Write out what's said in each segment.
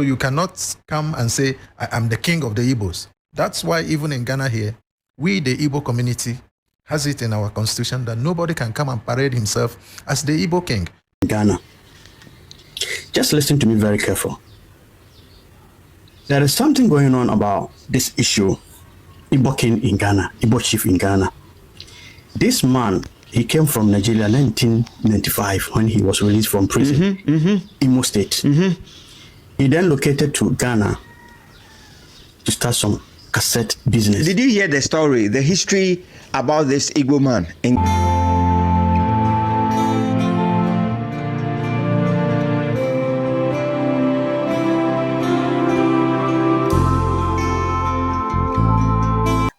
You cannot come and say, I am the king of the Igbos. That's why even in Ghana here, we, the Igbo community, has it in our constitution that nobody can come and parade himself as the Igbo king. Ghana. Just listen to me very careful. There is something going on about this issue, Igbo king in Ghana, Igbo chief in Ghana. This man, he came from Nigeria in 1995 when he was released from prison, Imo State. He then located to Ghana to start some cassette business. Did you hear the story, the history about this Igbo man?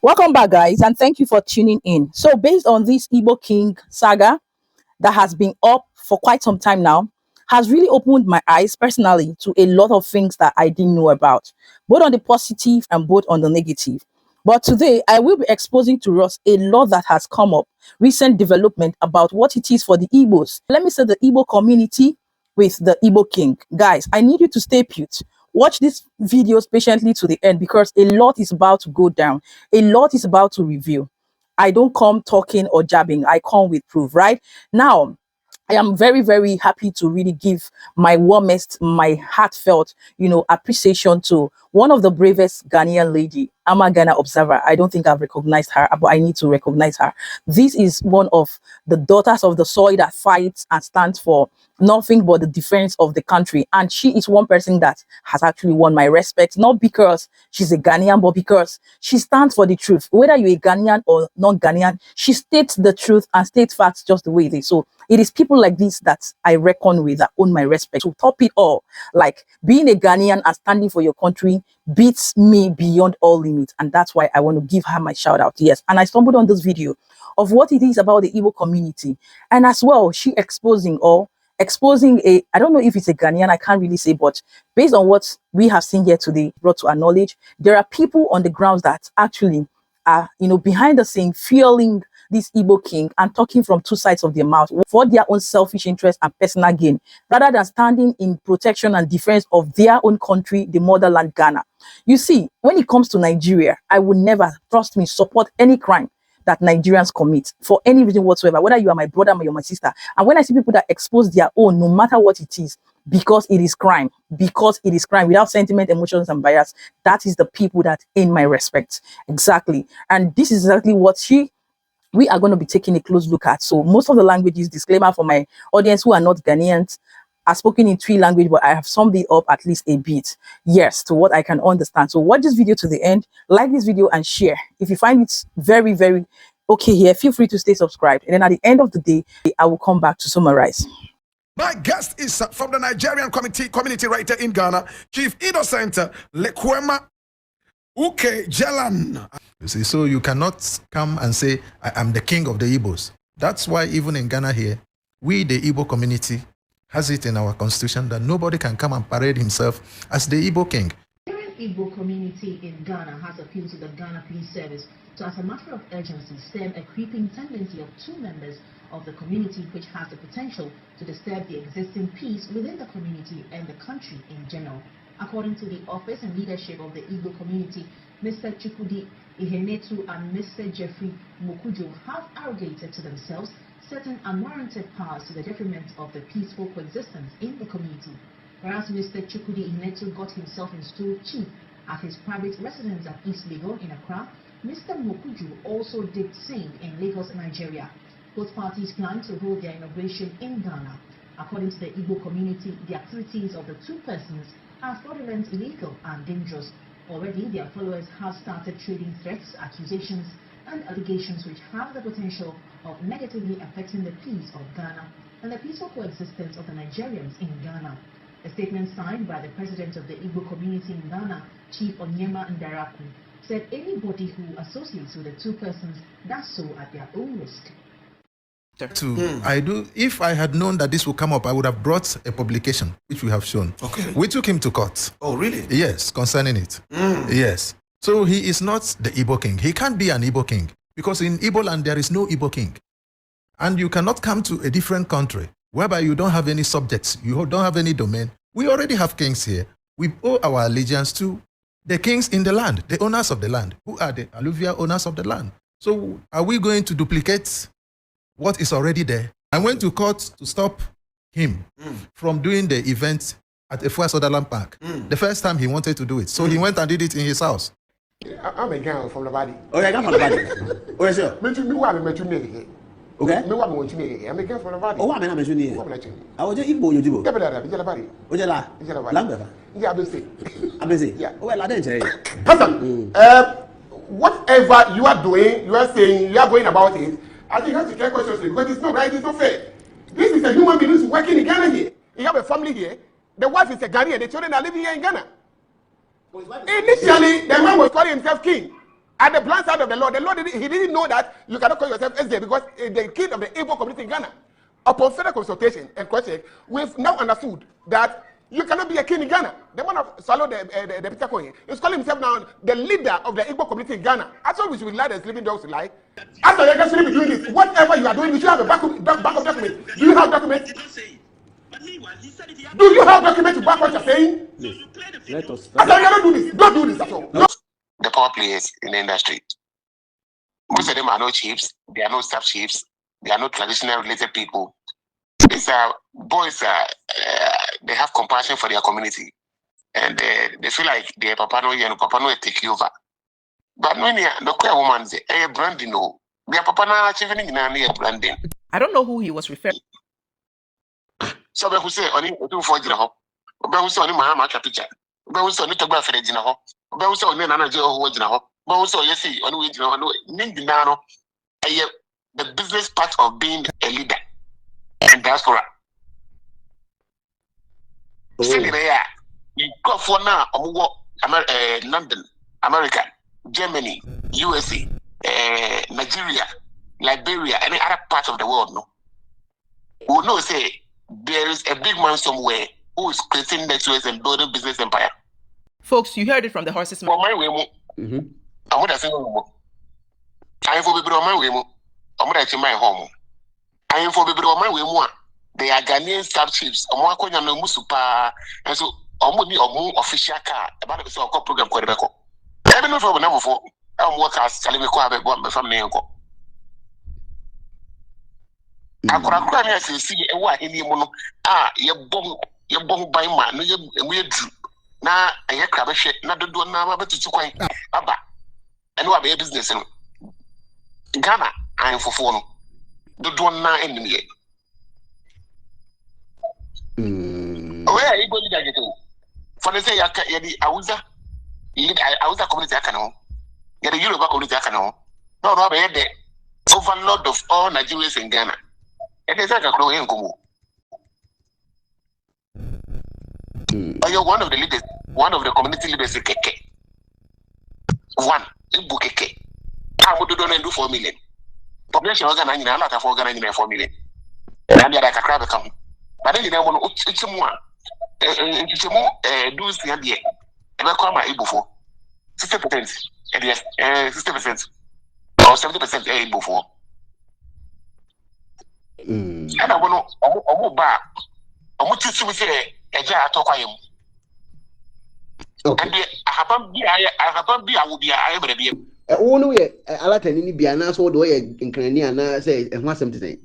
Welcome back, guys, and thank you for tuning in. So based on this Igbo King saga that has been up for quite some time now, has really opened my eyes personally to a lot of things that I didn't know about, both on the positive and both on the negative. But today, I will be exposing to us a lot that has come up, recent development about what it is for the Igbos. Let me say the Igbo community with the Igbo King. Guys, I need you to stay put. Watch this videos patiently to the end because a lot is about to go down. A lot is about to reveal. I don't come talking or jabbing. I come with proof, right? Now, I am very, very happy to really give my warmest, my heartfelt, appreciation to one of the bravest Ghanaian lady, I'm a Ghana observer. I don't think I've recognized her, but I need to recognize her. This is one of the daughters of the soil that fights and stands for nothing but the defense of the country. And she is one person that has actually won my respect, not because she's a Ghanaian, but because she stands for the truth. Whether you're a Ghanaian or non-Ghanaian, she states the truth and states facts just the way it is. So it is people like this that I reckon with, that own my respect. To top it all, like being a Ghanaian and standing for your country beats me beyond all limits. And that's why I want to give her my shout out. Yes. And I stumbled on this video of what it is about the Igbo community. And as well, she exposing a, I don't know if it's a Ghanaian, I can't really say, but based on what we have seen here today, brought to our knowledge, there are people on the grounds that actually are, behind the scene, fueling this Igbo king and talking from two sides of their mouth for their own selfish interest and personal gain, rather than standing in protection and defense of their own country, the motherland Ghana. You see, when it comes to Nigeria, I would never, trust me, support any crime that Nigerians commit for any reason whatsoever, whether you are my brother or you're my sister. And when I see people that expose their own, no matter what it is, because it is crime, without sentiment, emotions, and bias, that is the people that in my respect. Exactly. And this is exactly what we are going to be taking a close look at. So most of the languages, disclaimer for my audience who are not Ghanaians, are spoken in 3 languages, but I have summed it up at least a bit, yes, to what I can understand. So watch this video to the end, like this video and share. If you find it very, very okay here, feel free to stay subscribed. And then at the end of the day, I will come back to summarize. My guest is from the Nigerian community writer in Ghana, Chief Innocent Lekwema Uke Jalan. You see, so you cannot come and say, I am the king of the Igbos. That's why even in Ghana here, we, the Igbo community, has it in our constitution that nobody can come and parade himself as the Igbo king. The Igbo community in Ghana has appealed to the Ghana Police Service to, as a matter of urgency, stem a creeping tendency of 2 members of the community which has the potential to disturb the existing peace within the community and the country in general. According to the office and leadership of the Igbo community, Mr. Chukwudi Ihenetu and Mr. Jeffrey Mokujo have arrogated to themselves certain unwarranted powers to the detriment of the peaceful coexistence in the community. Whereas Mr. Chukwudi Ihenetu got himself installed chief at his private residence at East Legon in Accra, Mr. Mokujo also did same in Lagos, Nigeria. Both parties plan to hold their inauguration in Ghana. According to the Igbo community, the activities of the 2 persons are fraudulent, illegal, and dangerous. Already, their followers have started trading threats, accusations, and allegations which have the potential of negatively affecting the peace of Ghana and the peaceful coexistence of the Nigerians in Ghana. A statement signed by the president of the Igbo community in Ghana, Chief Onyema Ndaraku, said anybody who associates with the 2 persons does so at their own risk. If I had known that this would come up, I would have brought a publication, which we have shown. Okay. We took him to court. Oh, really? Yes, concerning it. Yes. So he is not the Igbo king. He can't be an Igbo king because in Igbo land there is no Igbo king. And you cannot come to a different country whereby you don't have any subjects, you don't have any domain. We already have kings here. we owe our allegiance to the kings in the land, the owners of the land, who are the alluvial owners of the land. So are we going to duplicate what is already there? I went to court to stop him from doing the event at Efua Sutherland Park. The first time he wanted to do it. So he went and did it in his house. I'm a guy from the body. Oh, yeah, from the body. Oh, yes, sir. Me want to make it. Okay. Me want to make it. I'm a guy from the body. Oh, I'm not mentioning it. I was just Igbo, you do. Ojala. Lambert. Yeah, I'm busy. Yeah. Well, I didn't say. Hassan, whatever you are doing, you are saying, you are going about it, I think you have to take questions because it's not right, it's not fair. This is a human being who's working in Ghana here. You have a family here. The wife is a Ghanaian. The children are living here in Ghana. Initially, the man was calling himself king. At the blind side of the Lord he didn't know that you cannot call yourself SJ because the king of the Igbo community in Ghana. Upon further consultation and question, we've now understood that you cannot be a king in Ghana. The man of Swallow the Peter Cohen is calling himself now the leader of the Igbo community in Ghana. As long as we should lie as living dogs to lie. After you actually be doing this, whatever you are doing, you should have a backup document. Do you have documents? Do you have documents to back what you're saying? Let us. After you don't do this. Don't do this at all. No. The power players in the industry. Most of them are not chiefs. They are not staff chiefs. They are not traditional related people. These are boys. They have compassion for their community, and they feel like their papa no take over. But when the queer woman say, "Hey, branding, no, their papa na achieving in branding." I don't know who he was referring. So who say only 240 ho? Who say only Mahama capture? Who say only Togba Fede Jina ho? Who say only Nana Jo ho Jina ho? Who say yes see only we Jina no Nindina no? The business part of being a leader and diaspora. Second, you go for now London, America, Germany, USA, Nigeria, Liberia, any other part of the world, no. We know say there is a big man somewhere who is creating networks and building business empire. Folks, you heard it from the horse's mouth. My way, I'm gonna say I for people on my way, I'm gonna my home. I am for people on my way more. They are Ghanaian staff chiefs. I'm working on the Musupa, and so I'm going to official car about the so-called program called Rebecca. I don't know for number 4. I'm working as Calimiko about my family. I could have gone as you see a white in the your bomb by man, no, weird. Now, I hear crab shit, not the door now, but it's quite Abba. And what be a business in Ghana, I am for phone. The door now in the year. Where are you going to get to? For the say, I was a community. I can know. Get a Yoruba community. I can know. No, no, I the overlord of all Nigerians in Ghana. It is like a crow in Kumu. You're one of the leaders, one of the community leaders. One, Igbo Keke. How would you do 4 million? Population organizing a lot of organizing 4 million. And you're like a crab account. But then you don't want to it's more. It's more do the idea. And I call my Igbo for 60%. And yes, 60% or 70% Igbo for. And I want to back. I'm going to say a jar talk. I am. And I will be I will be. Oh no, I like any be an answer way in Canadian say and what's something to say.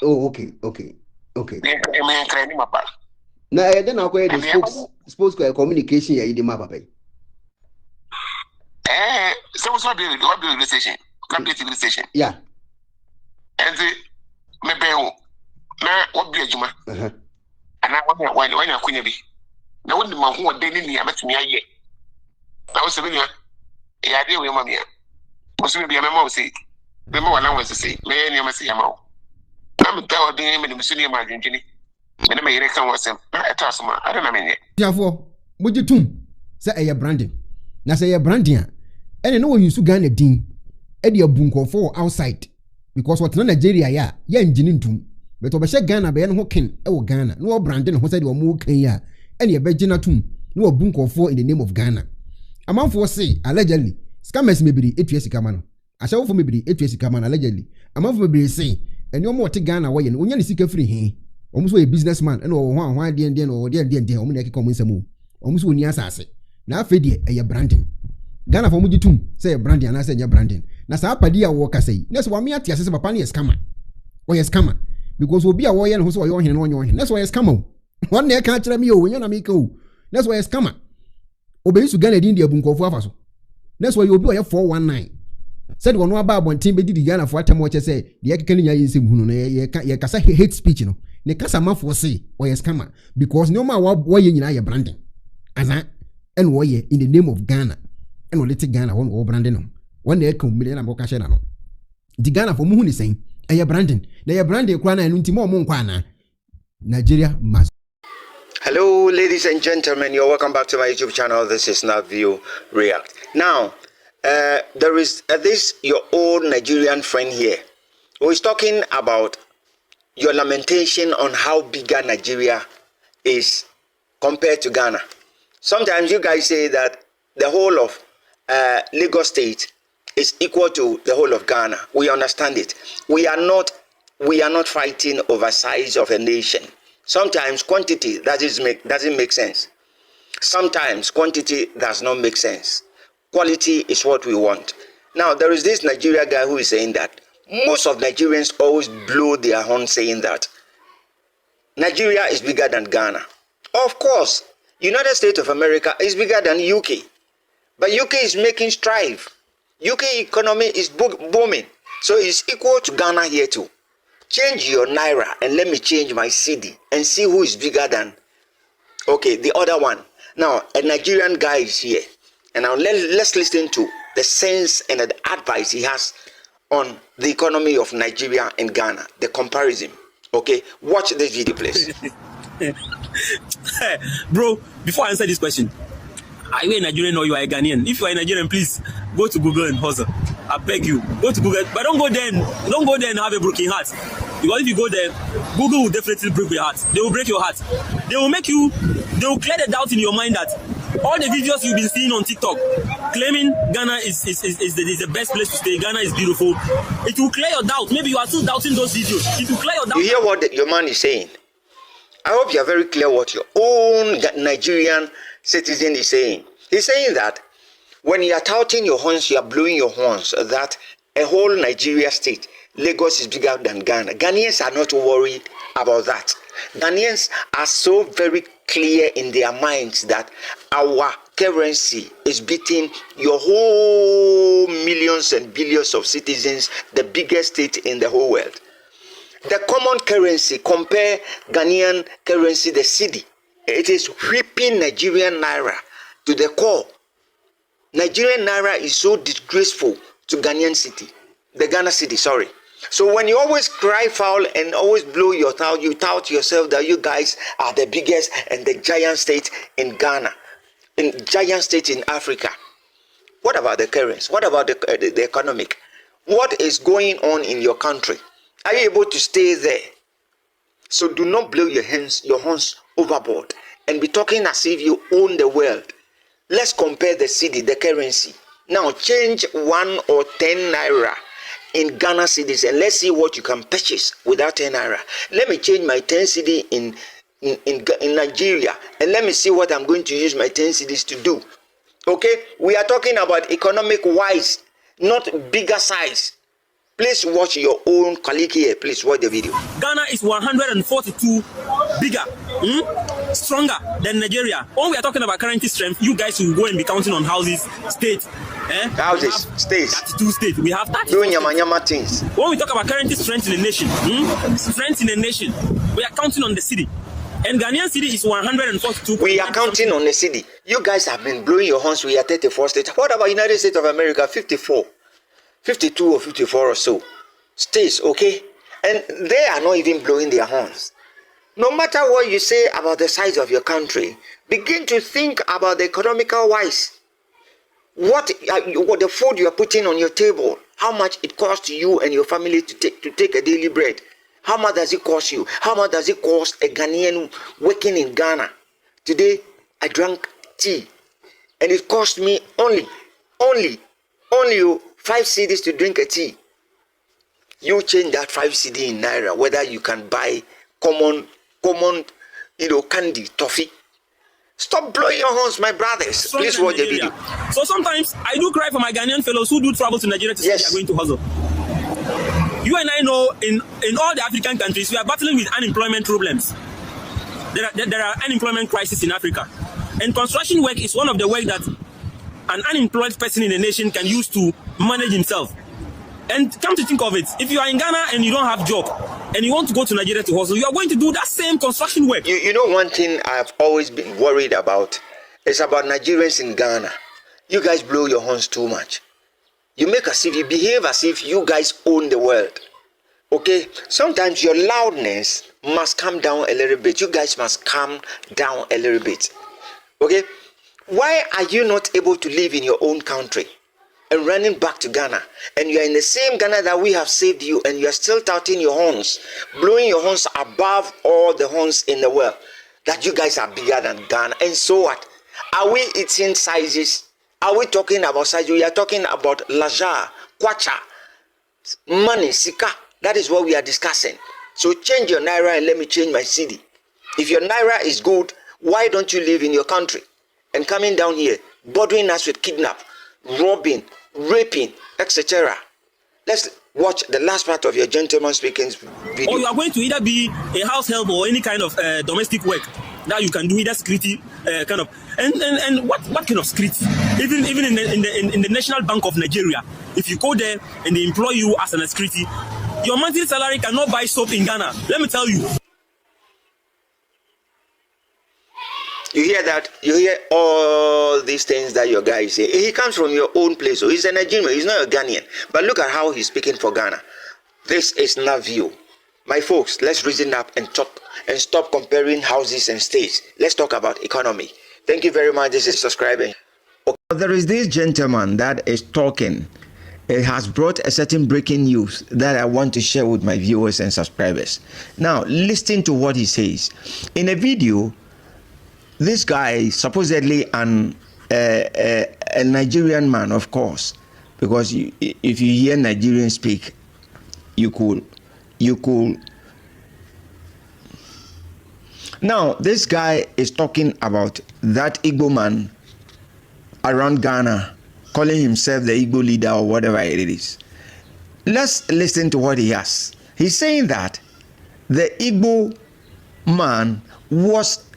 Oh, okay. Now, then I'll go ahead and spokes communication. You did my papa. So what's what be station? Community station. Yeah. And the maybe now what be a juma? And I want when you're queen be. Now, when the man who are dating me, I met me a year. I was saying, yeah, I deal with mammy. Was be a memo say, remember what I was to say, may I never see him out. I'm telling him in the Museum of Argentina. And I may reckon was him. I told him, I don't know. Therefore, would you too say a branding? Now say a branding, and I know you should gain a ding. Eddie a bunko for outside because what's not Nigeria, ya engineering too. But Obasha Ghana, be an hooking, Ghana, no branding, who said you were more Kenya, any a Virginia too, no bunko for in the name of Ghana. A man for say, allegedly, scammers may be 8 years. ahyɛwofo bebree etua sika ma na allegedly amanfo bebree say ɛne ɔmo ɔte Ghana wɔyɛ no onya ne sika free he ɔmo so yɛ businessman ɛna ɔwɔ ho ahwan deɛ na ɔwɔ deɛ ɔmo na ɛkeka ɔmo nsɛm o ɔmo so oni asase na afei deɛ ɛyɛ branding Ghana fo ɔmo gye tum sɛ yɛ branding anaasɛ nyɛ branding na saa apadi a wɔwɔ kasa yi na sɛ wɔame ate ase sɛ papa no yɛ scammer ɔyɛ scammer because obi a wɔyɛ no ho sɛ ɔyɛ ɔhene no ɔnyɛ ɔhene na sɛ ɔyɛ scammer o wɔn na ɛka kyerɛ me o wɔnyɛ na meka o na sɛ ɔyɛ scammer obɛyi so Ghana din de abu nkɔfo afa so na sɛ ɔyɛ obi ɔyɛ 419 sɛde wɔn aba abɔnten bɛdi di Ghana fo atam ɔkyɛ sɛ deɛ ɛkeka ne nya yɛ nsɛm hunu no yɛ kasa hate speech no ne kasa mafo se ɔyɛ scammer because nneɛma a wɔyɛ nyinaa yɛ branding ana ɛna wɔyɛ in the name of Ghana ɛna ɔde Ghana wɔn wɔ branding no wɔn na ɛka mmiri na bɔka hyɛ na no di Ghana fo mu hu ne sɛn ɛyɛ branding na ɛyɛ branding kora na ɛno nti ma ɔmo nkɔ ana Nigeria must. Hello, ladies and gentlemen. You're welcome back to my YouTube channel. This is Navio React. Now, there is this your old Nigerian friend here who is talking about your lamentation on how bigger Nigeria is compared to Ghana. Sometimes you guys say that the whole of Lagos State is equal to the whole of Ghana. We understand it. We are not fighting over size of a nation. Sometimes quantity doesn't make sense. Sometimes quantity does not make sense. Quality is what we want. Now, there is this Nigeria guy who is saying that most of Nigerians always blow their horn saying that Nigeria is bigger than Ghana. Of course, United States of America is bigger than UK. But UK is making strive. UK economy is booming. So it's equal to Ghana here too. Change your Naira and let me change my cedi and see who is bigger than, okay, the other one. Now, a Nigerian guy is here. And now let's listen to the sense and the advice he has on the economy of Nigeria and Ghana, the comparison. Okay, watch this video, please. Bro, before I answer this question, are you a Nigerian or you are a Ghanaian? If you are a Nigerian, please go to Google and hustle. I beg you, go to Google, but don't go there and have a broken heart. Because if you go there, Google will definitely break your heart. They will break your heart. They will clear the doubt in your mind that all the videos you've been seeing on TikTok claiming Ghana is the best place to stay, Ghana is beautiful. It will clear your doubt. Maybe you are still doubting those videos. It will clear your doubt. You hear what your man is saying? I hope you are very clear what your own Nigerian citizen is saying. He's saying that when you are touting your horns, you are blowing your horns, that a whole Nigeria state, Lagos is bigger than Ghana. Ghanaians are not worried about that. Ghanaians are so very clear in their minds that our currency is beating your whole millions and billions of citizens, the biggest state in the whole world. The common currency, compare Ghanaian currency, the cedi, it is whipping Nigerian Naira to the core. Nigerian Naira is so disgraceful to Ghanaian city, the Ghana city, sorry. So when you always cry foul and always blow your tout, you tout yourself that you guys are the biggest and the giant state in Ghana, in giant state in Africa. What about the currency? What about the economic? What is going on in your country? Are you able to stay there? So do not blow your horns overboard and be talking as if you own the world. Let's compare the cedi, the currency. Now change 1 or 10 naira in Ghana cedis and let's see what you can purchase without 10 naira. Let me change my 10 cedi in Nigeria and let me see what I'm going to use my 10 cedis to do. Okay, we are talking about economic wise, not bigger size. Please watch your own colleague here. Please watch the video. Ghana is 142 bigger, stronger than Nigeria. When we are talking about currency strength, you guys will go and be counting on houses, states. Houses, states. 32 states. We have 30. Doing yama things. When we talk about currency strength in a nation, strength in a nation, we are counting on the city. And Ghanaian city is 142. We are counting on the city. You guys have been blowing your horns. We are 34 states. What about United States of America? 54. 52 or 54 or so states, okay? And they are not even blowing their horns. No matter what you say about the size of your country, begin to think about the economical wise. What the food you are putting on your table, how much it costs you and your family to take a daily bread. How much does it cost you? How much does it cost a Ghanaian working in Ghana? Today, I drank tea and it cost me only 5 cedis to drink a tea. You change that 5 cedi in naira, whether you can buy common, candy, toffee. Stop blowing your horns, my brothers. Please watch the video. So sometimes I do cry for my Ghanaian fellows who do travel to Nigeria to say they are going to hustle. You and I know in all the African countries, we are battling with unemployment problems. There are unemployment crises in Africa. And construction work is one of the work that an unemployed person in a nation can use to manage himself. And come to think of it, if you are in Ghana and you don't have job and you want to go to Nigeria to hustle, you are going to do that same construction work. You know one thing I've always been worried about is about Nigerians in Ghana. You guys blow your horns too much. You behave as if you guys own the world. Okay? Sometimes your loudness must come down a little bit. You guys must calm down a little bit. Okay? Why are you not able to live in your own country and running back to Ghana? And you are in the same Ghana that we have saved you, and you are still touting your horns, blowing your horns above all the horns in the world, that you guys are bigger than Ghana. And so what? Are we eating sizes? Are we talking about size? We are talking about laja, kwacha, money, sika. That is what we are discussing. So change your naira and let me change my cedi. If your naira is good, why don't you live in your country? And coming down here, bothering us with kidnap, robbing, raping, etc. Let's watch the last part of your gentleman speaking video. Or you are going to either be a house help or any kind of domestic work that you can do, either security kind of. And what kind of security? Even in the National Bank of Nigeria, if you go there and they employ you as an security, your monthly salary cannot buy soap in Ghana. Let me tell you. You hear that? You hear all these things that your guy is saying. He comes from your own place. So he's a Nigerian. He's not a Ghanaian. But look at how he's speaking for Ghana. This is not view. My folks, let's reason up and talk and stop comparing houses and states. Let's talk about economy. Thank you very much. This is subscribing. Okay. There is this gentleman that is talking. It has brought a certain breaking news that I want to share with my viewers and subscribers. Now, listen to what he says. In a video, this guy, supposedly a Nigerian man, of course, because if you hear Nigerian speak, you could. Now, this guy is talking about that Igbo man around Ghana, calling himself the Igbo leader or whatever it is. Let's listen to what he has. He's saying that the Igbo man was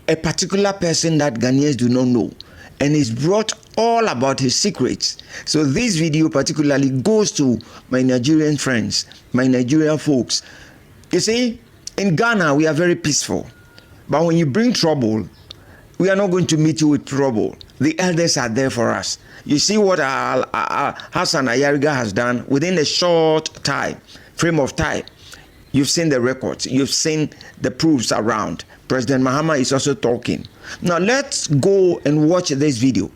a particular person that Ghanaians do not know, and he's brought all about his secrets. So this video particularly goes to my Nigerian friends, my Nigerian folks. You see, in Ghana we are very peaceful, but when you bring trouble, we are not going to meet you with trouble. The elders are there for us. You see what Hassan Ayariga has done within a short frame of time. You've seen the records, you've seen the proofs around. President Mahama is also talking. Now let's go and watch this video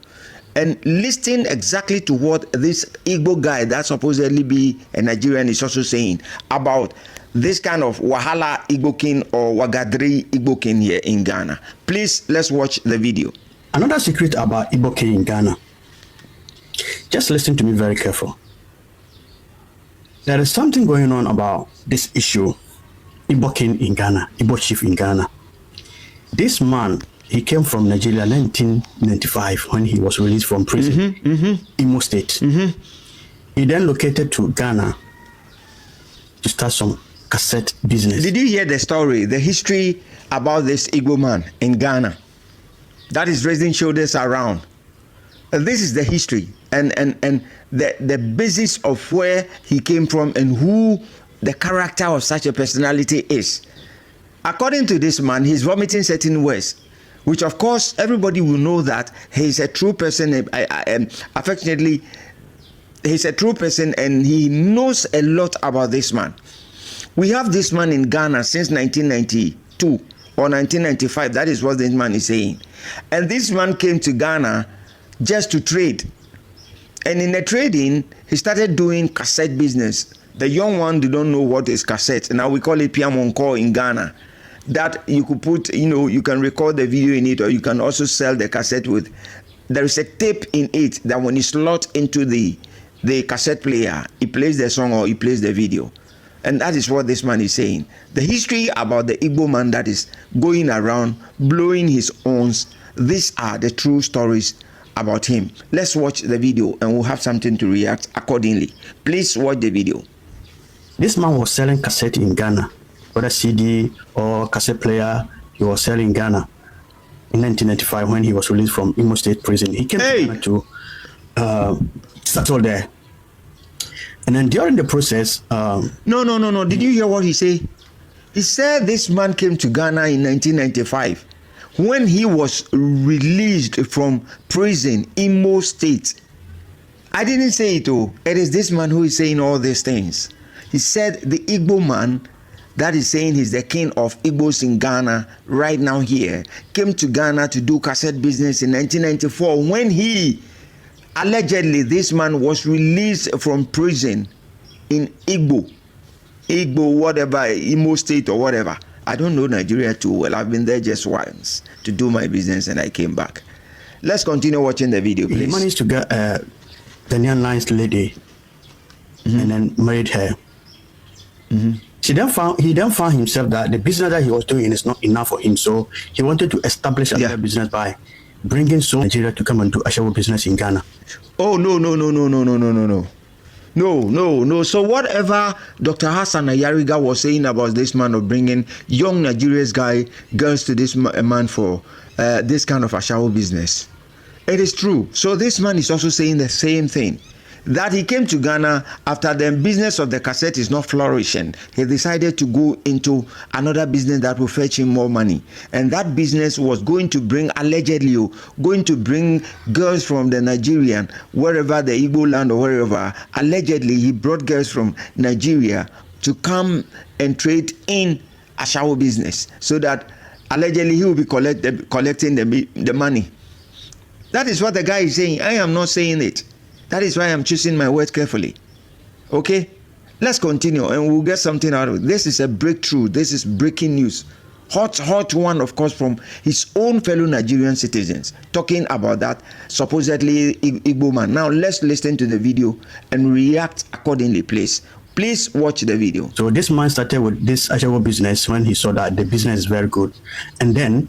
and listen exactly to what this Igbo guy that supposedly be a Nigerian is also saying about this kind of Wahala Igbo king or Wagadri Igbo king here in Ghana. Please, let's watch the video. Another secret about Igbo king in Ghana. Just listen to me very careful. There is something going on about this issue, Igbo king in Ghana, Igbo chief in Ghana. This man, he came from Nigeria 1995 when he was released from prison, Imo State. He then located to Ghana to start some cassette business. Did you hear the story, the history about this Igbo man in Ghana that is raising shoulders around? This is the history and the basis of where he came from and who the character of such a personality is. According to this man, he's vomiting certain words, which of course everybody will know that he's a true person. Affectionately, he's a true person and he knows a lot about this man. We have this man in Ghana since 1992 or 1995. That is what this man is saying. And this man came to Ghana just to trade. And in the trading, he started doing cassette business. The young one do not know what is cassette. Now we call it Piamonco in Ghana. That you could put, you can record the video in it, or you can also sell the cassette with. There is a tape in it that when you slot into the the cassette player, he plays the song or he plays the video. And that is what this man is saying. The history about the Igbo man that is going around blowing his horns, these are the true stories about him. Let's watch the video and we'll have something to react accordingly. Please watch the video. This man was selling cassette in Ghana, whether CD or cassette player, he was selling in Ghana in 1995 when he was released from Imo State Prison. He came to Ghana to settle there. And then during the process... No. Did you hear what he said? He said this man came to Ghana in 1995 when he was released from prison, Imo State. I didn't say it, oh. It is this man who is saying all these things. He said the Igbo man that is saying he's the king of Igbos in Ghana right now here came to Ghana to do cassette business in 1994 when he... Allegedly, this man was released from prison in Igbo, whatever, Imo State or whatever. I don't know Nigeria too well. I've been there just once to do my business and I came back. Let's continue watching the video, please. He managed to get a Ghanaian nice lady and then married her. He then found himself that the business that he was doing is not enough for him, so he wanted to establish another business by bringing some Nigeria to come and do Ashawo business in Ghana. Oh, no. So whatever Dr. Hassan Ayariga was saying about this man of bringing young Nigerian girls to this man for this kind of Ashawo business, it is true. So this man is also saying the same thing. That he came to Ghana after the business of the cassette is not flourishing. He decided to go into another business that will fetch him more money. And that business was going to bring, allegedly, going to bring girls from the Nigerian, wherever the Igbo land or wherever. Allegedly, he brought girls from Nigeria to come and trade in Ashawo business so that allegedly he will be collecting the money. That is what the guy is saying. I am not saying it. That is why I'm choosing my words carefully. Okay? Let's continue and we'll get something out of it. This is a breakthrough. This is breaking news. Hot one, of course, from his own fellow Nigerian citizens talking about that supposedly Igbo man. Now, let's listen to the video and react accordingly, please. Please watch the video. So this man started with this Ashawo business when he saw that the business is very good. And then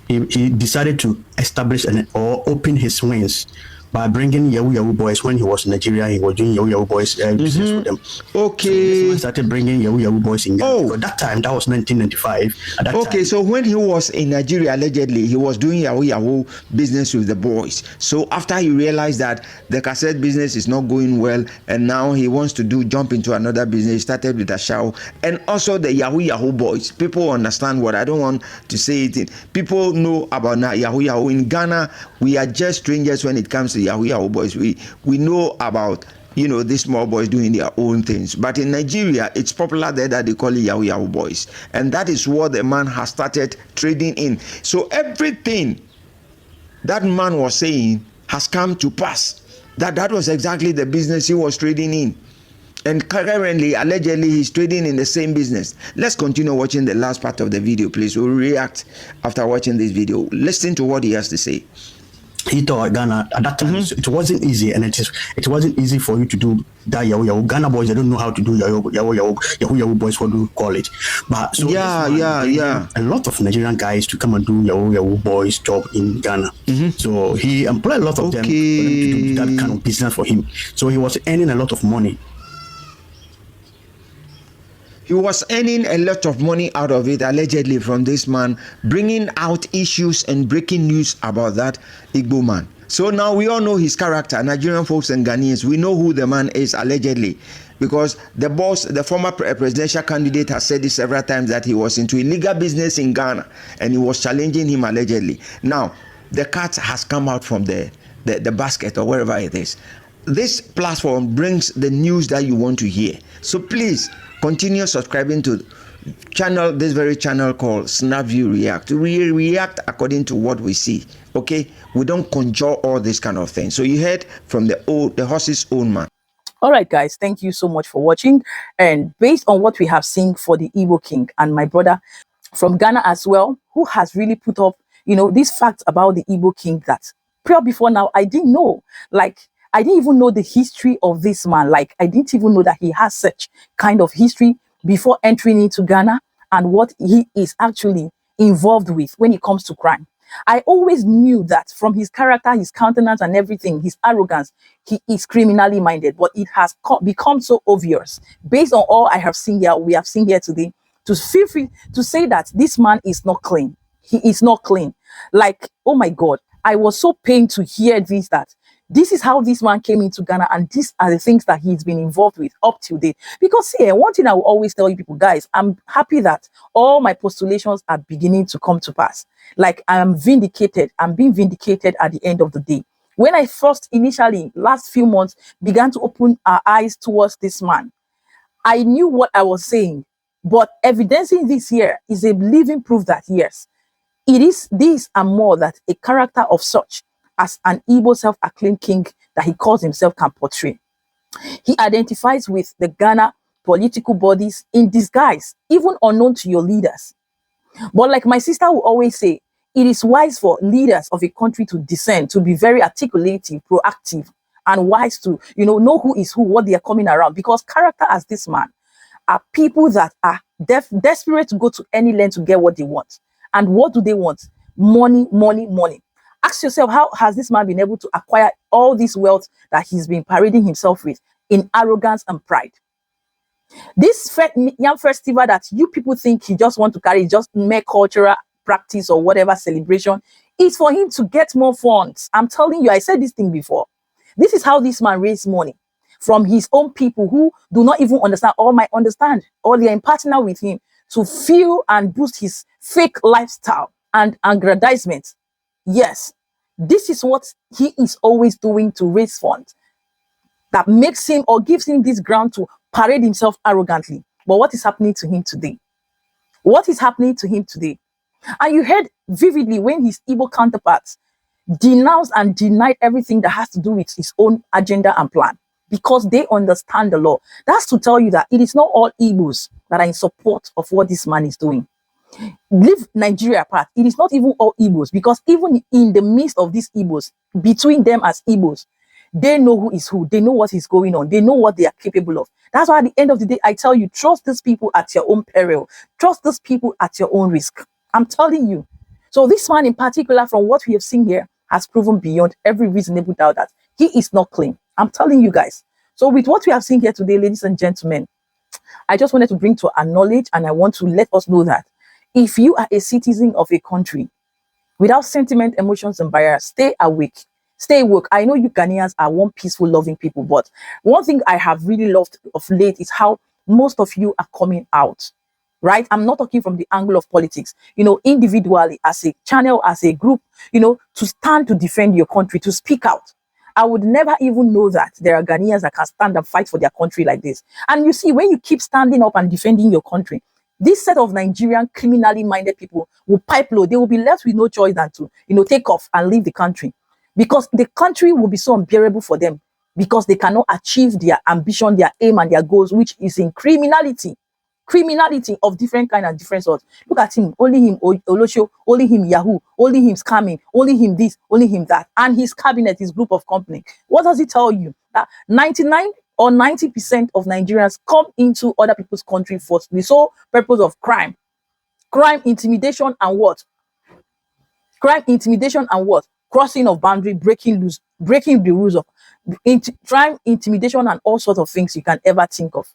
he decided to establish or open his wings by bringing Yahoo boys. When he was in Nigeria, he was doing Yahoo boys business with them. Okay. So he started bringing Yahoo boys in Ghana. So that time, that was 1995. At that time, so when he was in Nigeria, allegedly, he was doing Yahoo business with the boys. So after he realized that the cassette business is not going well, and now he wants to jump into another business, he started with Ashawo and also the Yahoo boys. People understand what I don't want to say it. People know about Yahoo. In Ghana, we are just strangers when it comes to Yahoo boys. We know about, these small boys doing their own things. But in Nigeria, it's popular there that they call it Yahoo boys. And that is what the man has started trading in. So everything that man was saying has come to pass. That was exactly the business he was trading in. And currently, allegedly, he's trading in the same business. Let's continue watching the last part of the video, please. We'll react after watching this video. Listen to what he has to say. He thought Ghana at that time it wasn't easy, and it wasn't easy for you to do that Yahoo. Ghana boys, they don't know how to do Yahoo boys, what do you call it? But so a lot of Nigerian guys to come and do Yahoo boys job in Ghana. So he employed a lot of them for them to do that kind of business for him. So he was earning a lot of money. He was earning a lot of money out of it, allegedly, from this man, bringing out issues and breaking news about that Igbo man. So now we all know his character, Nigerian folks and Ghanaians. We know who the man is, allegedly, because the boss, the former presidential candidate, has said this several times that he was into illegal business in Ghana and he was challenging him, allegedly. Now, the cat has come out from the basket or wherever it is. This platform brings the news that you want to hear. So please, continue subscribing to this very channel called SnapView React. We react according to what we see. Okay, we don't conjure all this kind of thing. So you heard from the horse's own man. All right, guys, thank you so much for watching. And based on what we have seen for the Igbo king and my brother from Ghana as well, who has really put up, these facts about the Igbo king that prior before now I didn't know. Like, I didn't even know the history of this man. Like, I didn't even know that he has such kind of history before entering into Ghana and what he is actually involved with when it comes to crime. I always knew that from his character, his countenance and everything, his arrogance, he is criminally minded, but it has become so obvious based on all I have seen here, we have seen here today, to feel free to say that this man is not clean. He is not clean. Like, oh my God, I was so pained to hear this, that this is how this man came into Ghana, and these are the things that he's been involved with up to date. Because see, one thing I will always tell you people, guys, I'm happy that all my postulations are beginning to come to pass. Like, I am vindicated. I'm being vindicated at the end of the day. When I first initially, last few months, began to open our eyes towards this man, I knew what I was saying. But evidencing this here is a living proof that yes, it is this and more that a character of such as an Igbo self-acclaimed king that he calls himself can portray. He identifies with the Ghana political bodies in disguise, even unknown to your leaders. But like my sister will always say, it is wise for leaders of a country to discern, to be very articulative, proactive, and wise to, know who is who, what they are coming around. Because character as this man are people that are desperate to go to any length to get what they want. And what do they want? Money, money, money. Ask yourself, how has this man been able to acquire all this wealth that he's been parading himself with in arrogance and pride? This yam festival that you people think he just want to carry, just mere cultural practice or whatever celebration, is for him to get more funds. I'm telling you, I said this thing before. This is how this man raised money from his own people who do not even understand or might understand, or they are in partner with him to fuel and boost his fake lifestyle and aggrandizement. Yes, this is what he is always doing to raise funds that makes him or gives him this ground to parade himself arrogantly. But what is happening to him today? What is happening to him today? And you heard vividly when his Igbo counterparts denounced and denied everything that has to do with his own agenda and plan, because they understand the law. That's to tell you that it is not all Igbos that are in support of what this man is doing. Leave Nigeria apart. It is not even all Igbos, because even in the midst of these Igbos, between them as Igbos, they know who is who. They know what is going on. They know what they are capable of. That's why at the end of the day, I tell you, trust these people at your own peril. Trust these people at your own risk. I'm telling you. So this man in particular, from what we have seen here, has proven beyond every reasonable doubt that he is not clean. I'm telling you guys. So with what we have seen here today, ladies and gentlemen, I just wanted to bring to our knowledge, and I want to let us know that if you are a citizen of a country, without sentiment, emotions, and bias, stay awake. Stay woke. I know you Ghanaians are one peaceful, loving people, but one thing I have really loved of late is how most of you are coming out, right? I'm not talking from the angle of politics, individually, as a channel, as a group, to stand to defend your country, to speak out. I would never even know that there are Ghanaians that can stand and fight for their country like this. And you see, when you keep standing up and defending your country, this set of Nigerian criminally minded people will pipe low. They will be left with no choice than to, take off and leave the country, because the country will be so unbearable for them, because they cannot achieve their ambition, their aim, and their goals, which is in criminality of different kind and different sorts. Look at him, only him Olosho, only him Yahoo, only him scamming, only him this, only him that, and his cabinet, his group of company. What does it tell you? That 99 or 90% of Nigerians come into other people's country for the sole purpose of crime, intimidation, and what? Crossing of boundary, breaking the rules of crime, intimidation, and all sorts of things you can ever think of.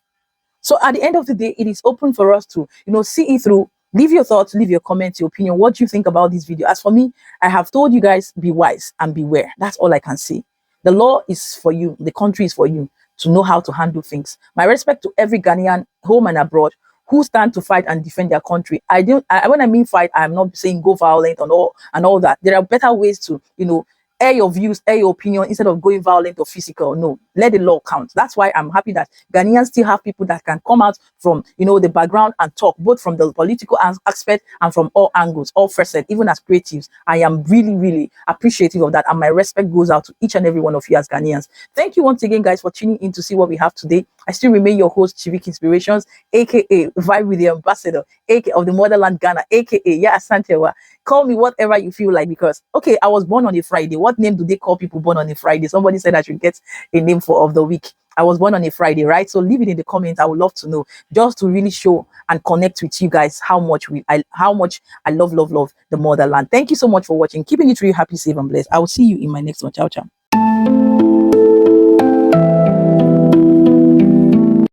So at the end of the day, it is open for us to, see it through. Leave your thoughts, leave your comments, your opinion. What do you think about this video? As for me, I have told you guys, be wise and beware. That's all I can say. The law is for you. The country is for you to know how to handle things. My respect to every Ghanaian, home and abroad, who stand to fight and defend their country. When I mean fight, I'm not saying go violent and all that. There are better ways to, air your views, air your opinion, instead of going violent or physical. No, let the law count. That's why I'm happy that Ghanaians still have people that can come out from, the background and talk, both from the political aspect and from all angles, all facets, even as creatives. I am really, really appreciative of that. And my respect goes out to each and every one of you as Ghanaians. Thank you once again, guys, for tuning in to see what we have today. I still remain your host, Civic Inspirations, aka Vibe with the Ambassador, aka of the Motherland Ghana, aka Ya Santewa. Call me whatever you feel like, because okay, I was born on a Friday. What name do they call people born on a Friday? Somebody said I should get a name for of the week. I was born on a Friday, right? So leave it in the comments. I would love to know, just to really show and connect with you guys how much I love the motherland. Thank you so much for watching. Keeping it real, happy, safe, and blessed. I will see you in my next one. Ciao, ciao.